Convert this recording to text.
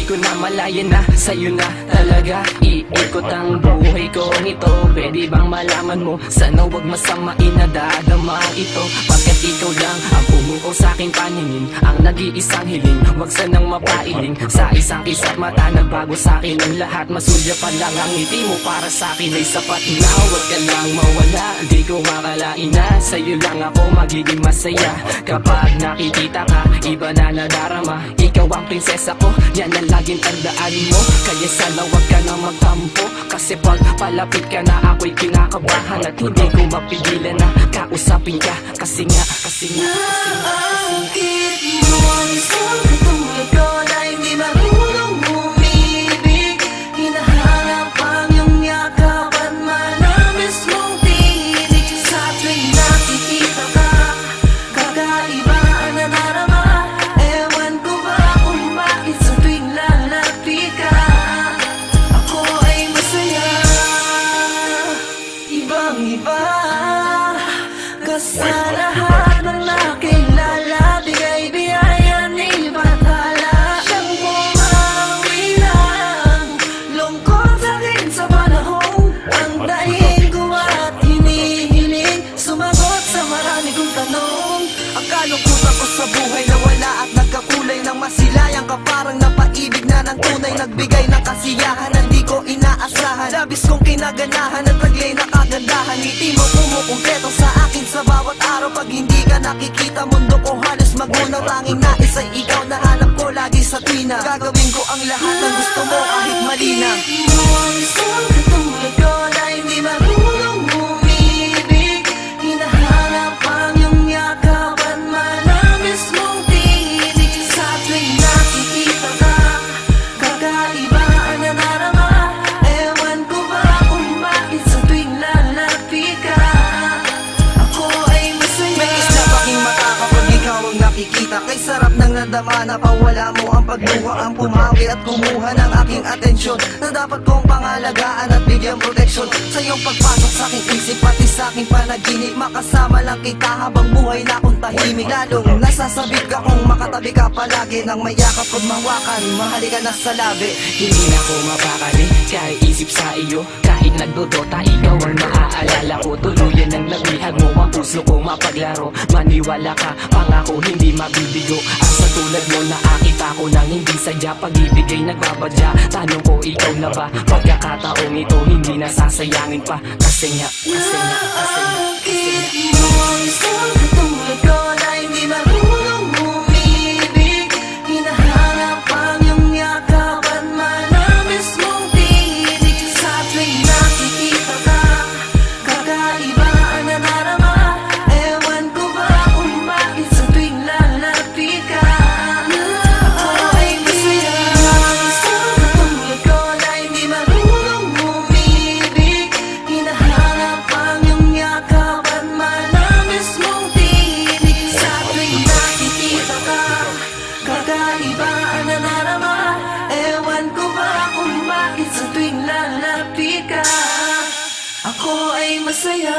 ko na malaya na, sa'yo na talaga iikot ang buhay ko nito. Pwede bang malaman mo, sana wag masamain na dadama ito. Bakit ikaw lang ang pumuko sa aking paningin, ang nag-iisang hiling, wag sanang mapailing. Sa isang isa't mata, nagbago sa akin ang lahat. Masulya pa lang ang ngiti mo, para sa akin ay sapat na. Wag ka lang mawala, di ko makalain na sa'yo lang ako magiging masaya. Kapag nakikita ka, iba na nadarama. Ikaw ang prinsesa ko, yan ang laging tandaan mo. Kaya sana wag ka na magtampo, kasi pag palapit ka na ako'y kinakabahan. At hindi ko mapigilan na kausapin ka, kasi nga Naakit mo ang isang katulad ko na hindi marunong umibig. Hinahanap ang iyong yakap at manamis mong tinig. Sa tuwing nakikita ka, kakaiba ang nadarama. Ewan ko ba kung bakit sa tuwing lalapit ka, ako ay masaya. Ibang-iba ka sa lahat ng nakilala. Bigay biyaya ni Bathala, siyang bumawi lang lungkot sa akin sa panahon. Ang dahilan ko at hinihiling, sumagot sa marami kong tanong. Ang kalungkutan ko sa buhay na wala at nagkakulay ng masilayang ka, parang napaibig na ng tunay, nagbigay ng kasiyahan na di ko inaasahan. Labis kong kinaganahan at taglay na kagandahan. Ngiti mo kumukumpleto sa akin sa bawat araw. Pag hindi ka nakikita, mundo ko halos magunaw. Tanging nais ay ikaw na hanap ko lagi sa tuwina. Gagawin ko ang lahat ng gusto mo kahit mali na. Mo ang isang katulad ko na hindi marunong umibig. Hinahanap ang iyong yakap at manamis mong tinig. Sa tuwing nakikita ka, kakaiba ang nadarama. Ewan ko ba kung bakit sa tuwing lalapit ka, ako ay masaya. May isla paking mata kapag ikaw ang nakikita. Kay sarap ng nadama na pawala mo ang pagluha, ang pumawi at kumuha ng aking atensyon, na dapat kong pangalagaan at bigyan proteksyon. Sa iyong pagpasok sa aking isip, pati sa aking panaginip, makasama lang kita habang buhay na akong tahimik. Lalong nasasabik ka kung makatabi ka palagi, nang may yakap kong mawakan, mahalikan na sa labi. hindi na ko mapakali, kahit isip sa iyo. Kahit nagdodota, ikaw ang naaalala ko. Tuluyan ang nabihag mo, ang puso ko mapaglaro. Maniwala ka, pangako hindi mabibigo. Ang sa tulad mo nakakita ko nang hindi sadya, pag-ibig ay nagbabadya. Tanong ko, ikaw na ba? Pagkakataong ito hindi nasasayangin pa, kasi nga Bakit mo ang isang katulad ko na hindi marunong umibig. Hinahanap ang iyong yakap at manamis mong tinig. Sa tuwing nakikita ka, kakaiba ang nadarama. Ewan ko ba kung bakit sa tuwing lalapit ka, ako ay masaya. Isang katulad ko na hindi marunong umibig. Hinahanap ang iyong yakap at manamis mong tinig. Sa tuwing nakikita ka, kakaiba ang nadarama. Ewan ko ba kung bakit sa tuwing lalapit ka, ako ay masaya.